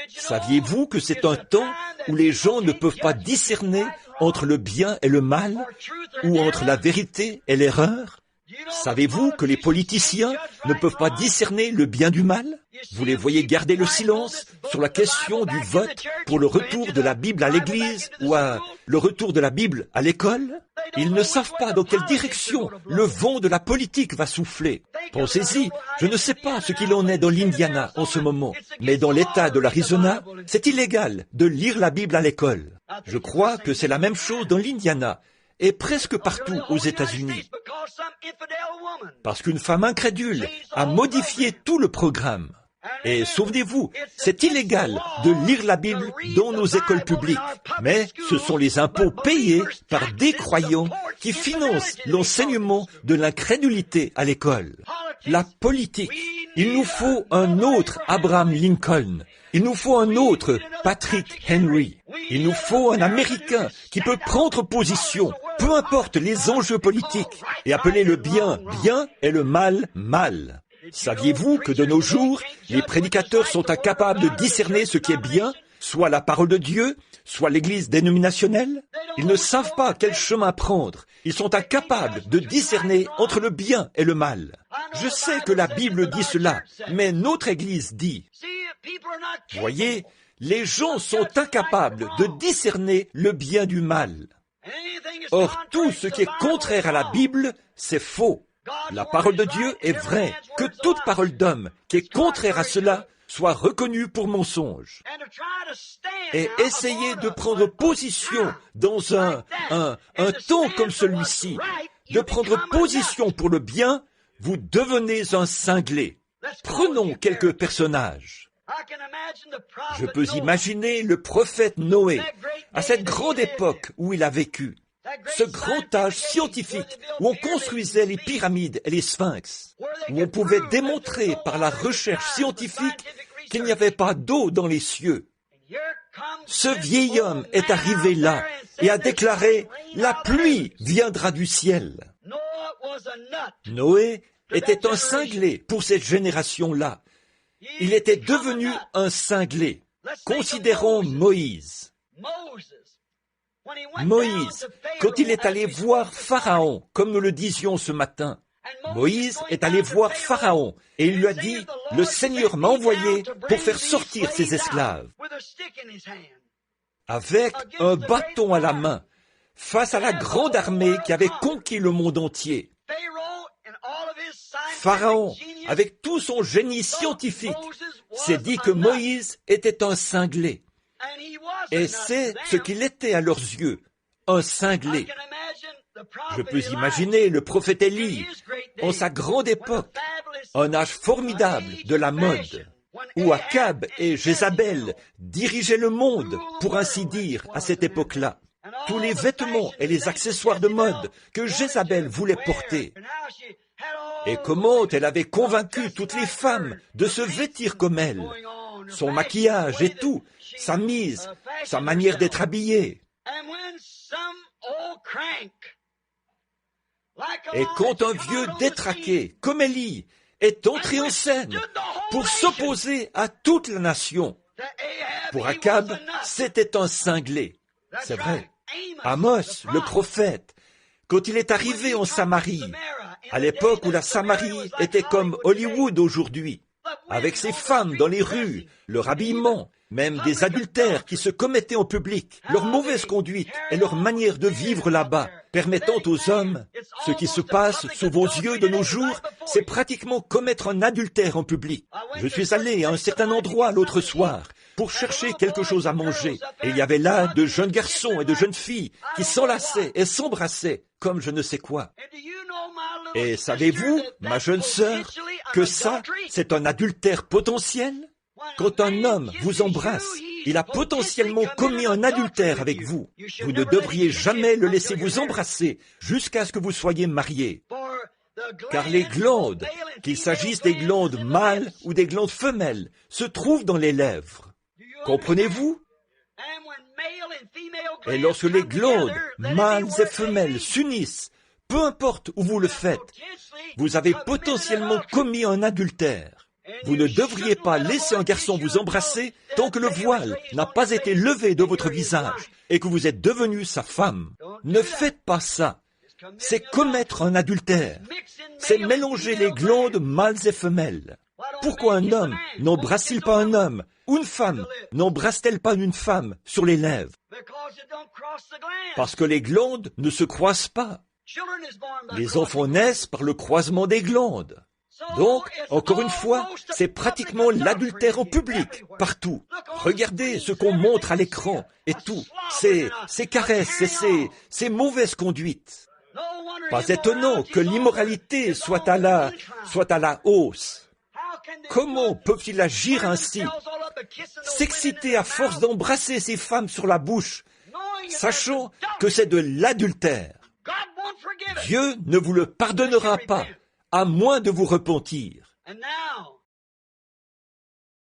Saviez-vous que c'est un temps où les gens ne peuvent pas discerner entre le bien et le mal, ou entre la vérité et l'erreur? Savez-vous que les politiciens ne peuvent pas discerner le bien du mal? Vous les voyez garder le silence sur la question du vote pour le retour de la Bible à l'église ou le retour de la Bible à l'école? Ils ne savent pas dans quelle direction le vent de la politique va souffler. Pensez-y, je ne sais pas ce qu'il en est dans l'Indiana en ce moment, mais dans l'État de l'Arizona, c'est illégal de lire la Bible à l'école. Je crois que c'est la même chose dans l'Indiana et presque partout aux États-Unis. Parce qu'une femme incrédule a modifié tout le programme. Et souvenez-vous, c'est illégal de lire la Bible dans nos écoles publiques. Mais ce sont les impôts payés par des croyants qui financent l'enseignement de l'incrédulité à l'école. La politique. Il nous faut un autre Abraham Lincoln. Il nous faut un autre Patrick Henry. Il nous faut un Américain qui peut prendre position, peu importe les enjeux politiques, et appeler le bien bien et le mal mal. Saviez-vous que de nos jours, les prédicateurs sont incapables de discerner ce qui est bien, soit la parole de Dieu, soit l'église dénominationnelle? Ils ne savent pas quel chemin prendre. Ils sont incapables de discerner entre le bien et le mal. Je sais que la Bible dit cela, mais notre église dit. Voyez, les gens sont incapables de discerner le bien du mal. Or, tout ce qui est contraire à la Bible, c'est faux. La parole de Dieu est vraie, que toute parole d'homme qui est contraire à cela soit reconnue pour mensonge. Et essayez de prendre position dans un temps comme celui-ci, de prendre position pour le bien, vous devenez un cinglé. Prenons quelques personnages. Je peux imaginer le prophète Noé, à cette grande époque où il a vécu. Ce grand âge scientifique où on construisait les pyramides et les sphinx, où on pouvait démontrer par la recherche scientifique qu'il n'y avait pas d'eau dans les cieux. Ce vieil homme est arrivé là et a déclaré « La pluie viendra du ciel ». Noé était un cinglé pour cette génération-là. Il était devenu un cinglé. Considérons Moïse. Moïse, quand il est allé voir Pharaon, comme nous le disions ce matin, Moïse est allé voir Pharaon et il lui a dit, « Le Seigneur m'a envoyé pour faire sortir ses esclaves. » Avec un bâton à la main, face à la grande armée qui avait conquis le monde entier. Pharaon, avec tout son génie scientifique, s'est dit que Moïse était un cinglé. Et c'est ce qu'il était à leurs yeux, un cinglé. Je peux imaginer le prophète Élie, en sa grande époque, un âge formidable de la mode, où Akab et Jézabel dirigeaient le monde, pour ainsi dire, à cette époque-là. Tous les vêtements et les accessoires de mode que Jézabel voulait porter. Et comment elle avait convaincu toutes les femmes de se vêtir comme elle. Son maquillage et tout, sa mise, sa manière d'être habillée. Et quand un vieux détraqué, comme Élie, est entré en scène pour s'opposer à toute la nation, pour Akab, c'était un cinglé. C'est vrai. Amos, le prophète, quand il est arrivé en Samarie, à l'époque où la Samarie était comme Hollywood aujourd'hui, avec ses femmes dans les rues, leur habillement, même des adultères qui se commettaient en public, leur mauvaise conduite et leur manière de vivre là-bas, permettant aux hommes, ce qui se passe sous vos yeux de nos jours, c'est pratiquement commettre un adultère en public. Je suis allé à un certain endroit l'autre soir pour chercher quelque chose à manger, et il y avait là de jeunes garçons et de jeunes filles qui s'enlaçaient et s'embrassaient comme je ne sais quoi. Et savez-vous, ma jeune sœur, que ça, c'est un adultère potentiel? Quand un homme vous embrasse, il a potentiellement commis un adultère avec vous. Vous ne devriez jamais le laisser vous embrasser jusqu'à ce que vous soyez mariés. Car les glandes, qu'il s'agisse des glandes mâles ou des glandes femelles, se trouvent dans les lèvres. Comprenez-vous? Et lorsque les glandes, mâles et femelles, s'unissent, peu importe où vous le faites, vous avez potentiellement commis un adultère. Vous ne devriez pas laisser un garçon vous embrasser tant que le voile n'a pas été levé de votre visage et que vous êtes devenu sa femme. Ne faites pas ça. C'est commettre un adultère. C'est mélanger les glandes mâles et femelles. Pourquoi un homme n'embrasse-t-il pas un homme? Ou une femme n'embrasse-t-elle pas une femme sur les lèvres? Parce que les glandes ne se croisent pas. Les enfants naissent par le croisement des glandes. Donc, encore une fois, c'est pratiquement l'adultère en public, partout. Regardez ce qu'on montre à l'écran et tout. Ces caresses et ces mauvaises conduites. Pas étonnant que l'immoralité soit à la hausse. Comment peuvent-ils agir ainsi? S'exciter à force d'embrasser ces femmes sur la bouche, sachant que c'est de l'adultère. Dieu ne vous le pardonnera pas, à moins de vous repentir.